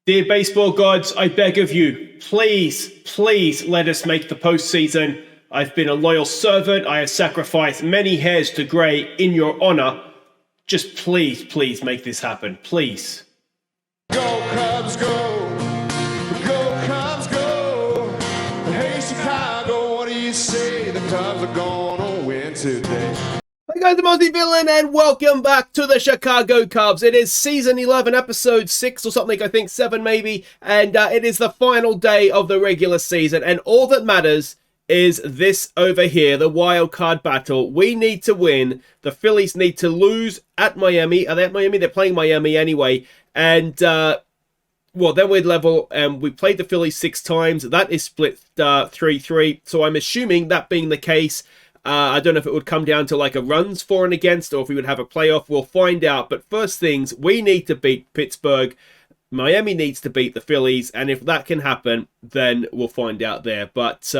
Dear baseball gods, I beg of you, please, please let us make the postseason. I've been a loyal servant. I have sacrificed many hairs to grey in your honor. Just please, please make this happen. Please. Go Cubs, go! Go Cubs, go! Hey Chicago, what do you say? The Cubs are gonna win today. Hey guys, I'm Aussie Villain, and welcome back to the Chicago Cubs. It is season 11, episode 6 or something, I think 7 maybe, and it is the final day of the regular season, and all that matters is this over here, the wild card battle. We need to win. The Phillies need to lose at Miami. Are they at Miami? They're playing Miami anyway, and well, then we'd level, and we played the Phillies 6 times. That is split 3-3, so I'm assuming that being the case, I don't know if it would come down to like a runs for and against, or if we would have a playoff. We'll find out. But first things, we need to beat Pittsburgh. Miami needs to beat the Phillies. And if that can happen, then we'll find out there. But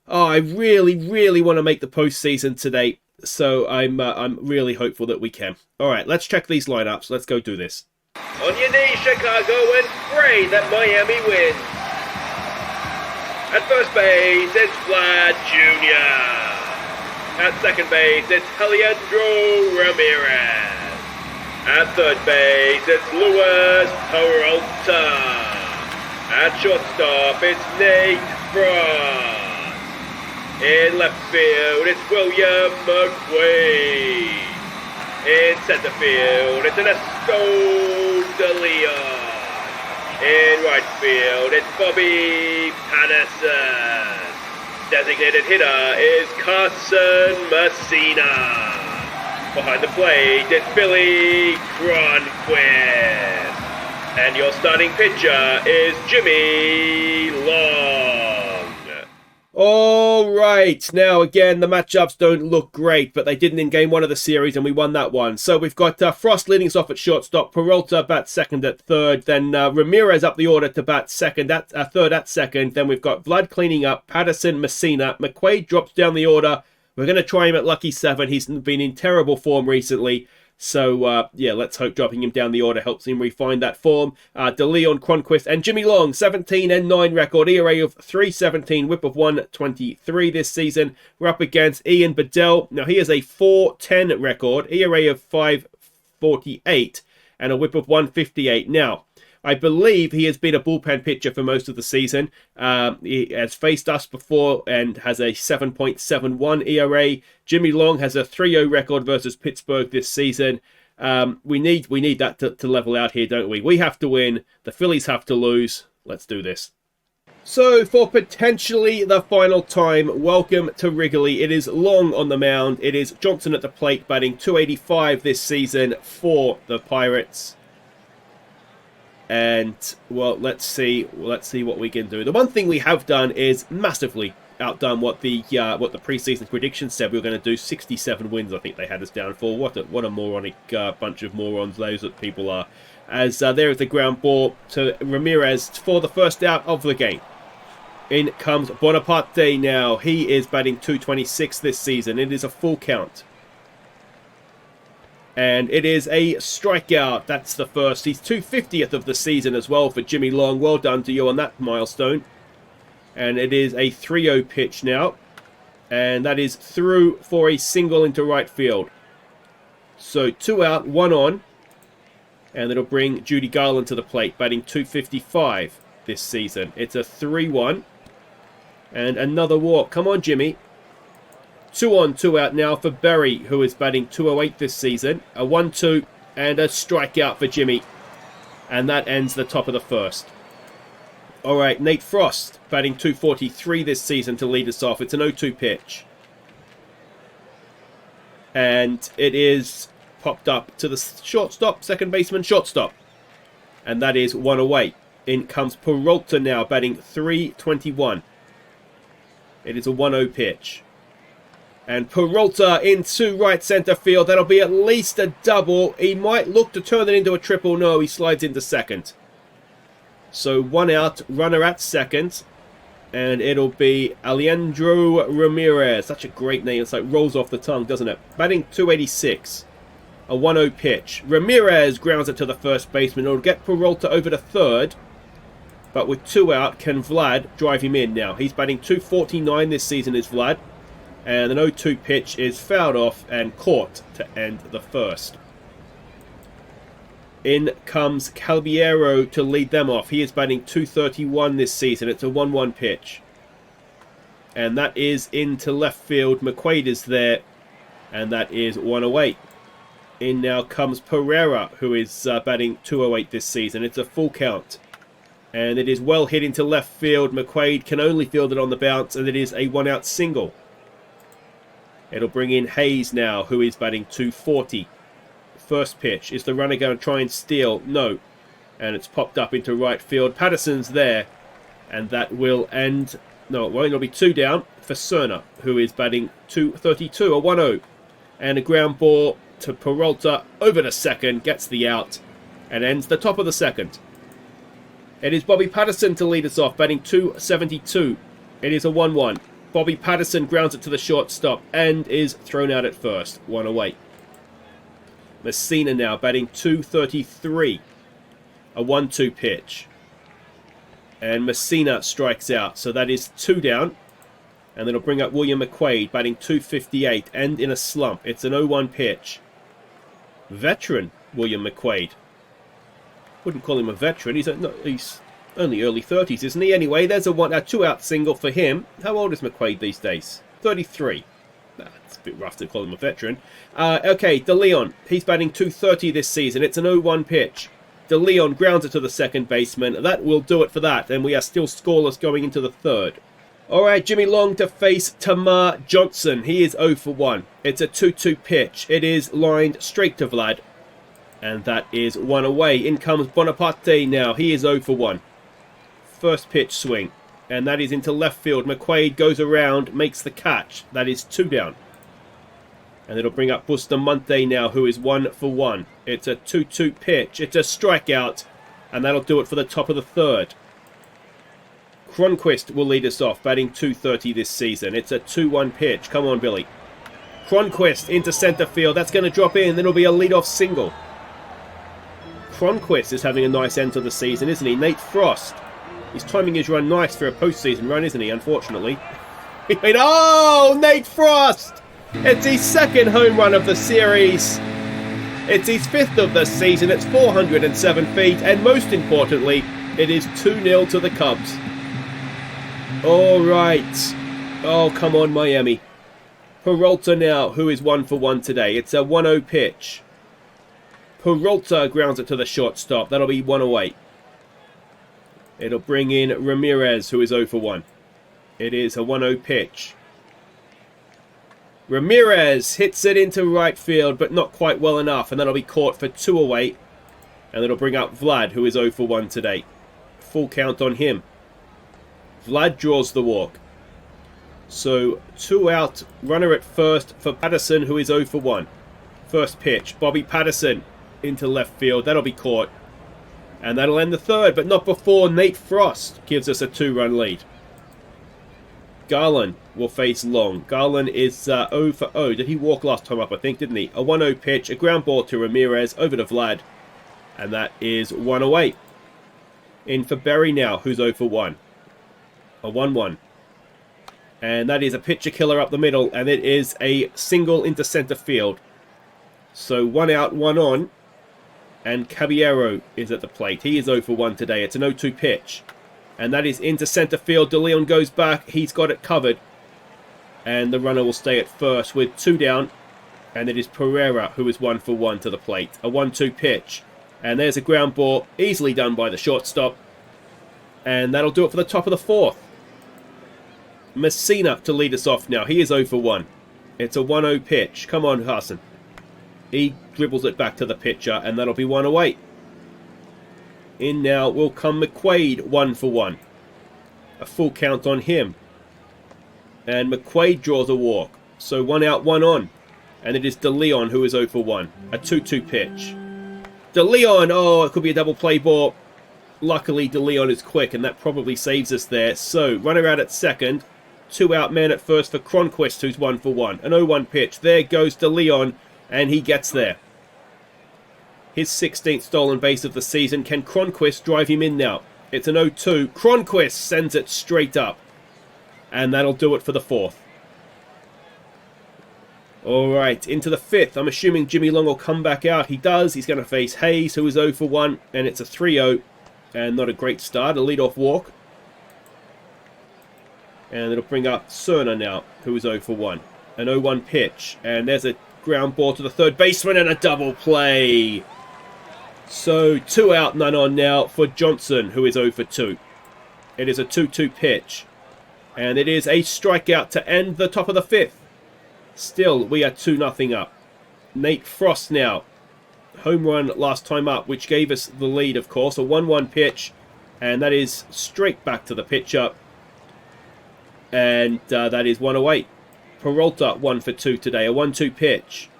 I really, really want to make the postseason today. So I'm really hopeful that we can. All right, let's check these lineups. Let's go do this. On your knees, Chicago, and pray that Miami wins. At first base, it's Vlad Jr. At second base, it's Alejandro Ramirez. At third base, it's Luis Peralta. At shortstop, it's Nate Frost. In left field, it's William McQuaid. In center field, it's Ernesto De Leon. In right field, it's Bobby Patterson. Designated hitter is Carson Messina. Behind the plate, it's Billy Cronquist. And your starting pitcher is Jimmy Long. All right. Now, again, the matchups don't look great, but they didn't in game 1 of the series, and we won that one. So we've got Frost leading us off at shortstop, Peralta bats second at third, then Ramirez up the order to bat second at third at second. Then we've got Vlad cleaning up, Patterson, Messina. McQuaid drops down the order. We're going to try him at lucky 7. He's been in terrible form recently. So, yeah, let's hope dropping him down the order helps him refine that form. De Leon, Cronquist, and Jimmy Long, 17-9 record, ERA of 3.17, whip of 1.23 this season. We're up against Ian Bedell. Now, he has a 4.10 record, ERA of 5.48, and a whip of 1.58. Now, I believe he has been a bullpen pitcher for most of the season. He has faced us before and has a 7.71 ERA. Jimmy Long has a 3.0 record versus Pittsburgh this season. We need that to level out here, don't we? We have to win. The Phillies have to lose. Let's do this. So, for potentially the final time, welcome to Wrigley. It is Long on the mound. It is Johnson at the plate, batting .285 this season for the Pirates. And, well, let's see what we can do. The one thing we have done is massively outdone what the preseason predictions said we were going to do. 67 wins, I think they had us down for. What a moronic bunch of morons those that people are. As there is the ground ball to Ramirez for the first out of the game. In comes Bonaparte now. He is batting .226 this season. It is a full count. And it is a strikeout. That's the first. He's 250th of the season as well for Jimmy Long. Well done to you on that milestone. And it is a 3-0 pitch now. And that is through for a single into right field. So 2 out, 1 on. And it'll bring Judy Garland to the plate, batting .255 this season. It's a 3-1. And another walk. Come on, Jimmy. 2 on, 2 out now for Berry, who is batting .208 this season. A 1-2 and a strikeout for Jimmy. And that ends the top of the first. All right, Nate Frost batting .243 this season to lead us off. It's an 0-2 pitch. And it is popped up to the shortstop, second baseman, shortstop. And that is 1 away. In comes Peralta now, batting .321. It is a 1-0 pitch. And Peralta into right center field. That'll be at least a double. He might look to turn it into a triple. No, he slides into second. So 1 out, runner at second. And it'll be Alejandro Ramirez. Such a great name. It's like rolls off the tongue, doesn't it? Batting .286. A 1-0 pitch. Ramirez grounds it to the first baseman. It'll get Peralta over to third. But with 2 out, can Vlad drive him in now? He's batting .249 this season is Vlad. And an 0-2 pitch is fouled off and caught to end the first. In comes Caballero to lead them off. He is batting .231 this season. It's a 1-1 pitch. And that is into left field. McQuaid is there. And that is 1 away. In now comes Pereira, who is batting .208 this season. It's a full count. And it is well hit into left field. McQuaid can only field it on the bounce. And it is a 1-out single. It'll bring in Hayes now, who is batting .240. First pitch. Is the runner going to try and steal? No. And it's popped up into right field. Patterson's there. And that will end... No, it won't. It'll be 2 down for Cerna, who is batting .232, a 1-0. And a ground ball to Peralta over to second. Gets the out. And ends the top of the second. It is Bobby Patterson to lead us off, batting .272. It is a 1-1. Bobby Patterson grounds it to the shortstop and is thrown out at first. 1 away. Messina now batting .233. A 1-2 pitch. And Messina strikes out. So that is 2 down. And it'll bring up William McQuaid batting .258 and in a slump. It's an 0-1 pitch. Veteran William McQuaid. Wouldn't call him a veteran. He's only early 30s, isn't he? Anyway, there's a 2-out single for him. How old is McQuaid these days? 33. It's a bit rough to call him a veteran. Okay, De Leon. He's batting .230 this season. It's an 0-1 pitch. De Leon grounds it to the second baseman. That will do it for that. And we are still scoreless going into the third. Alright, Jimmy Long to face Tamar Johnson. He is 0 for 1. It's a 2-2 pitch. It is lined straight to Vlad. And that is 1 away. In comes Bonaparte now. He is 0 for 1. First pitch swing. And that is into left field. McQuaid goes around, makes the catch. That is 2 down. And it'll bring up Bustamante now, who is 1 for 1. It's a 2-2 pitch. It's a strikeout. And that'll do it for the top of the third. Cronquist will lead us off, batting .230 this season. It's a 2-1 pitch. Come on, Billy. Cronquist into center field. That's going to drop in. Then it'll be a leadoff single. Cronquist is having a nice end to the season, isn't he? Nate Frost. He's timing his run nice for a postseason run, isn't he? Unfortunately. Oh, Nate Frost! It's his 2nd home run of the series. It's his 5th of the season. It's 407 feet. And most importantly, it is 2-0 to the Cubs. All right. Oh, come on, Miami. Peralta now, who is 1 for 1 today. It's a 1-0 pitch. Peralta grounds it to the shortstop. That'll be 1 away. It'll bring in Ramirez, who is 0 for 1. It is a 1-0 pitch. Ramirez hits it into right field, but not quite well enough. And that'll be caught for 2 away. And it'll bring up Vlad, who is 0 for 1 today. Full count on him. Vlad draws the walk. So 2 out, runner at first for Patterson, who is 0 for 1. First pitch, Bobby Patterson into left field. That'll be caught. And that'll end the third, but not before Nate Frost gives us a 2-run lead. Garland will face Long. Garland is 0 for 0. Did he walk last time up, I think, didn't he? A 1-0 pitch, a ground ball to Ramirez, over to Vlad. And that is 1 away. In for Berry now, who's 0 for 1. A 1-1. And that is a pitcher killer up the middle, and it is a single into center field. So 1 out, 1 on. And Caballero is at the plate. He is 0 for 1 today. It's an 0-2 pitch. And that is into center field. De Leon goes back. He's got it covered. And the runner will stay at first with 2 down. And it is Pereira who is 1 for 1 to the plate. A 1-2 pitch. And there's a ground ball. Easily done by the shortstop. And that'll do it for the top of the 4th. Messina to lead us off now. He is 0 for 1. It's a 1-0 pitch. Come on, Hassan. He dribbles it back to the pitcher, and that'll be 1 away. In now will come McQuaid, 1 for 1. A full count on him. And McQuaid draws a walk. So 1 out, 1 on. And it is De Leon who is 0 for 1. A 2-2 pitch. De Leon, oh, it could be a double play ball. Luckily, De Leon is quick, and that probably saves us there. So, runner out at second. 2 out man at first for Cronquist, who's 1 for 1. An 0-1 pitch. There goes De Leon, and he gets there. His 16th stolen base of the season. Can Cronquist drive him in now? It's an 0-2. Cronquist sends it straight up. And that'll do it for the 4th. Alright, into the 5th. I'm assuming Jimmy Long will come back out. He does. He's going to face Hayes, who is 0 for 1. And it's a 3-0. And not a great start. A leadoff walk. And it'll bring up Cerner now, who is 0 for 1. An 0-1 pitch. And there's a ground ball to the third baseman and a double play. So 2 out, none on now for Johnson, who is 0 for 2. It is a 2-2 pitch. And it is a strikeout to end the top of the 5th. Still, we are 2-0 up. Nate Frost now. Home run last time up, which gave us the lead, of course. A 1-1 pitch. And that is straight back to the pitcher. And that is 1 away. Peralta 1 for 2 today. A 1-2 pitch.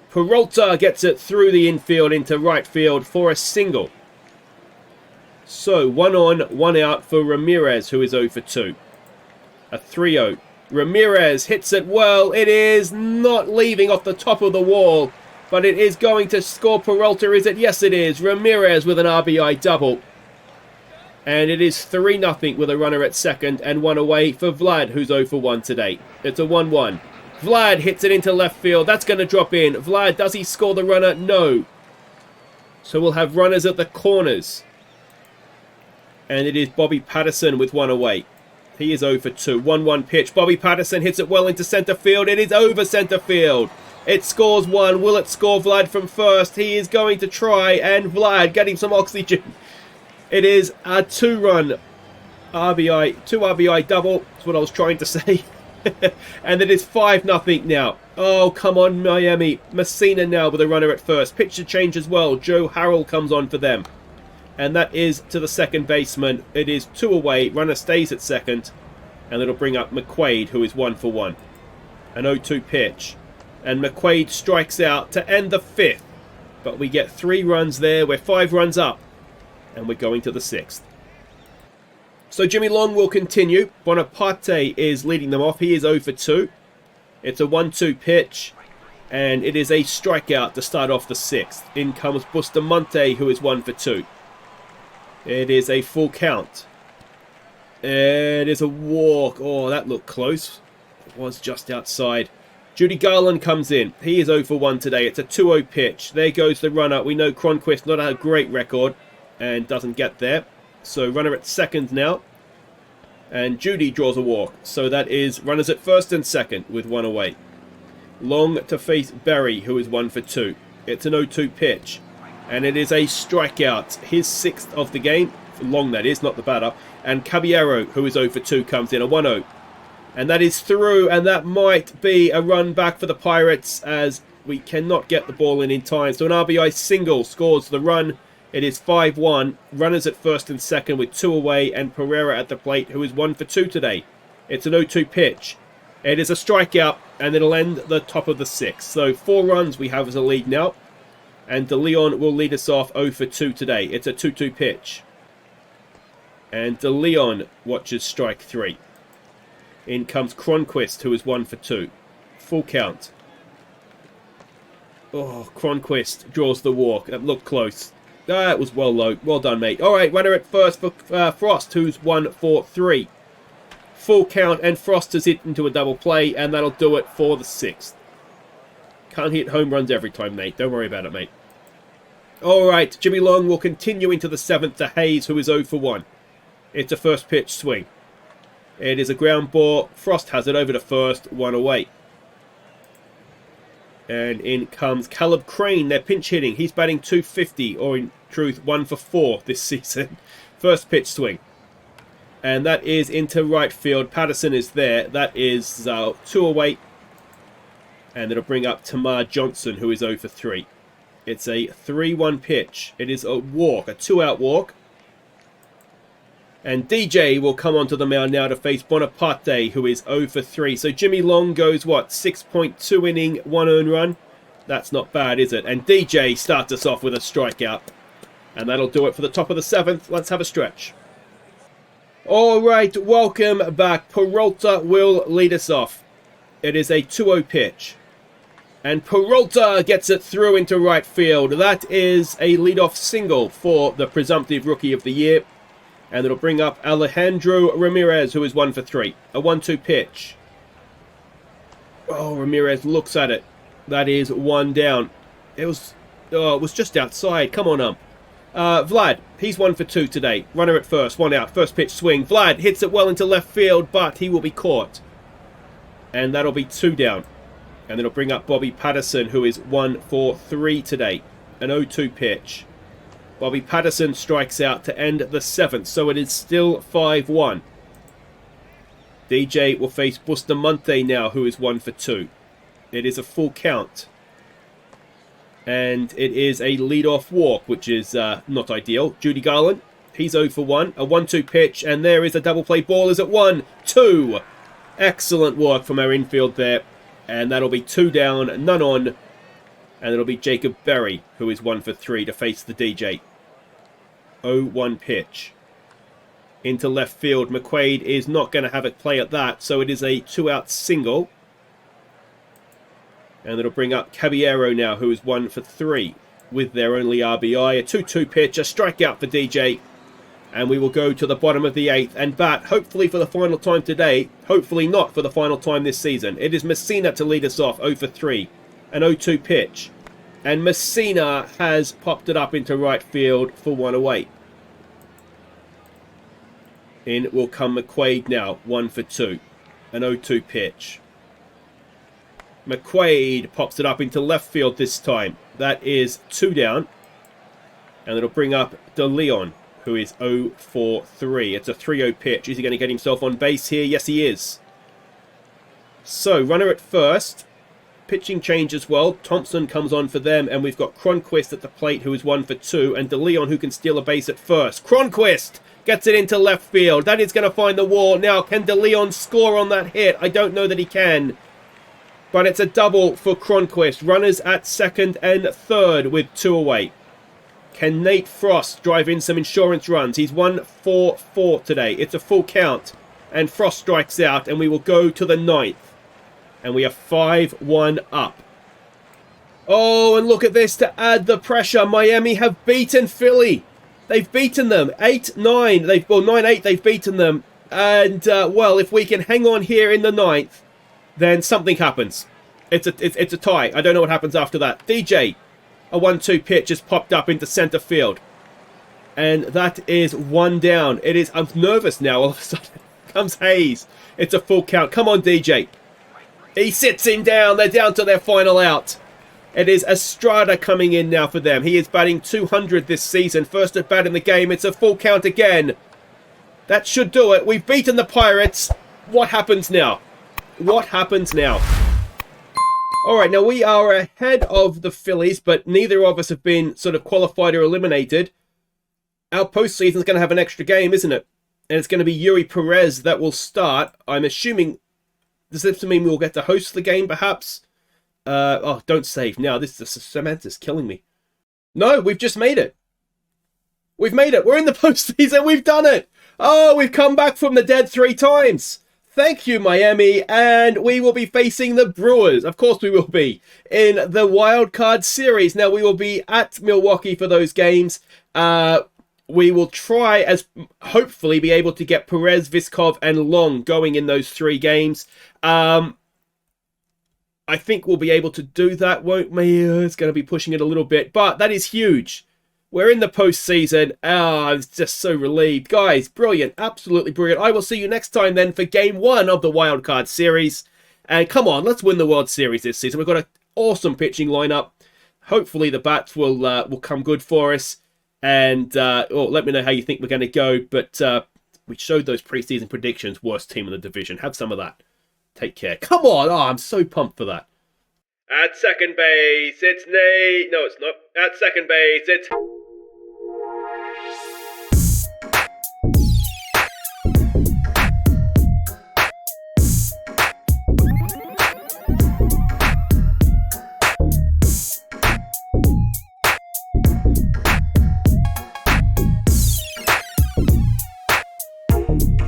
Peralta gets it through the infield into right field for a single. So 1 on, 1 out for Ramirez, who is 0 for 2. A 3-0. Ramirez hits it well. It is not leaving off the top of the wall, but it is going to score. Peralta, is it? Yes, it is. Ramirez with an RBI double. And it is 3-0 with a runner at second and 1 away for Vlad, who's 0 for 1 today. It's a 1-1. Vlad hits it into left field. That's going to drop in. Vlad, does he score the runner? No. So we'll have runners at the corners. And it is Bobby Patterson with 1 away. He is 0 for 2. 1-1 pitch. Bobby Patterson hits it well into center field. It is over center field. It scores 1. Will it score Vlad from first? He is going to try. And Vlad getting some oxygen. It is a 2-run RBI. 2 RBI double. That's what I was trying to say. And it is 5-0 now. Oh, come on, Miami. Messina now with a runner at first. Pitcher change as well. Joe Harrell comes on for them. And that is to the second baseman. It is 2 away. Runner stays at second. And it'll bring up McQuaid, who is 1 for 1. An 0-2 pitch. And McQuaid strikes out to end the 5th. But we get 3 runs there. We're 5 runs up. And we're going to the 6th. So Jimmy Long will continue. Bonaparte is leading them off. He is 0 for 2. It's a 1-2 pitch. And it is a strikeout to start off the 6th. In comes Bustamante, who is 1 for 2. It is a full count. It is a walk. Oh, that looked close. It was just outside. Judy Garland comes in. He is 0 for 1 today. It's a 2-0 pitch. There goes the runner. We know Cronquist not a great record and doesn't get there. So runner at second now. And Judy draws a walk. So that is runners at first and second with 1 away. Long to face Berry, who is 1 for 2. It's an 0-2 pitch. And it is a strikeout. His 6th of the game. Long, that is, not the batter. And Caballero, who is 0 for 2, comes in. A 1-0. And that is through. And that might be a run back for the Pirates as we cannot get the ball in time. So an RBI single scores the run. It is 5-1. Runners at first and second with 2 away. And Pereira at the plate, who is 1 for 2 today. It's an 0-2 pitch. It is a strikeout. And it'll end the top of the 6th. So 4 runs we have as a lead now. And De Leon will lead us off 0 for 2 today. It's a 2-2 pitch. And De Leon watches strike 3. In comes Cronquist, who is 1 for 2. Full count. Oh, Cronquist draws the walk. That looked close. That was well low. Well done, mate. All right, runner at first for Frost, who's 1 for 3. Full count, and Frost has hit into a double play, and that'll do it for the 6th. Can't hit home runs every time, mate. Don't worry about it, mate. Alright, Jimmy Long will continue into the 7th to Hayes, who is 0 for 1. It's a first pitch swing. It is a ground ball. Frost has it over to first, 1 away. And in comes Caleb Crane. They're pinch hitting. He's batting .250, or in truth, 1 for 4 this season. First pitch swing. And that is into right field. Patterson is there. That is 2 away. And it'll bring up Tamar Johnson, who is 0 for 3. It's a 3-1 pitch. It is a walk, a 2-out walk. And DJ will come onto the mound now to face Bonaparte, who is 0 for 3. So Jimmy Long goes, what, 6.2 inning, 1 earned run? That's not bad, is it? And DJ starts us off with a strikeout. And that'll do it for the top of the 7th. Let's have a stretch. All right, welcome back. Peralta will lead us off. It is a 2-0 pitch. And Peralta gets it through into right field. That is a leadoff single for the presumptive Rookie of the Year. And it'll bring up Alejandro Ramirez, who is 1 for 3. A 1-2 pitch. Oh, Ramirez looks at it. That is 1 down. It was just outside. Come on, Vlad, he's 1 for 2 today. Runner at first, 1 out. First pitch swing. Vlad hits it well into left field, but he will be caught. And that'll be 2 down. And it'll bring up Bobby Patterson, who is 1 for 3 today. An 0-2 pitch. Bobby Patterson strikes out to end the 7th, so it is still 5-1. DJ will face Bustamante now, who is 1 for 2. It is a full count. And it is a lead-off walk, which is not ideal. Judy Garland, he's 0 for 1. A 1-2 pitch, and there is a double play ball. Is it 1-2? Excellent work from our infield there. And that'll be 2 down, none on. And it'll be Jacob Berry, who is 1 for 3 to face the DJ. 0-1 pitch. Into left field. McQuaid is not going to have a play at that, so it is a 2-out single. And it'll bring up Caballero now, who is 1 for 3 with their only RBI. A 2-2 pitch, a strikeout for DJ. And we will go to the bottom of the 8th and bat, hopefully for the final time today. Hopefully not for the final time this season. It is Messina to lead us off, 0 for 3. An 0-2 pitch. And Messina has popped it up into right field for 1 away. In will come McQuaid now, 1 for 2. An 0-2 pitch. McQuaid pops it up into left field this time. That is 2 down. And it'll bring up De Leon, who is 0 for 3. It's a 3-0 pitch. Is he going to get himself on base here? Yes, he is. So, runner at first. Pitching change as well. Thompson comes on for them. And we've got Cronquist at the plate, who is 1 for 2. And De Leon, who can steal a base at first. Cronquist gets it into left field. That is going to find the wall. Now, can De Leon score on that hit? I don't know that he can. But it's a double for Cronquist. Runners at second and third with 2 away. Can Nate Frost drive in some insurance runs? He's 1 for 4 today. It's a full count. And Frost strikes out. And we will go to the 9th. And we are 5-1 up. Oh, and look at this to add the pressure. Miami have beaten Philly. They've beaten them. 8-9. 9-8 they've beaten them. And, well, if we can hang on here in the 9th, then something happens. It's a tie. I don't know what happens after that. DJ, a 1-2 pitch has popped up into center field. And that is 1 down. I'm nervous now. All of a sudden comes Hayes. It's a full count. Come on, DJ. He sits him down. They're down to their final out. It is Estrada coming in now for them. He is batting 200 this season. First at bat in the game. It's a full count again. That should do it. We've beaten the Pirates. What happens now? What happens now? Alright, now we are ahead of the Phillies, but neither of us have been sort of qualified or eliminated. Our postseason is going to have an extra game, isn't it? And it's going to be Yuri Perez that will start. I'm assuming, does this mean we'll get to host the game, perhaps? Oh, don't save now. Samantha's killing me. No, we've just made it. We've made it. We're in the postseason. We've done it. Oh, we've come back from the dead 3 times. Thank you, Miami, and we will be facing the Brewers. Of course we will be, in the Wild Card Series. Now, we will be at Milwaukee for those games. We will try, hopefully, be able to get Perez, Viskov, and Long going in those 3 games. I think we'll be able to do that, won't we? It's going to be pushing it a little bit, but that is huge. We're in the postseason. I was just so relieved. Guys, brilliant. Absolutely brilliant. I will see you next time then for Game 1 of the Wild Card Series. And come on, let's win the World Series this season. We've got an awesome pitching lineup. Hopefully the bats will come good for us. And let me know how you think we're going to go. But we showed those preseason predictions. Worst team in the division. Have some of that. Take care. Come on. Oh, I'm so pumped for that. At second base, it's Nate. No, it's not. At second base, it's...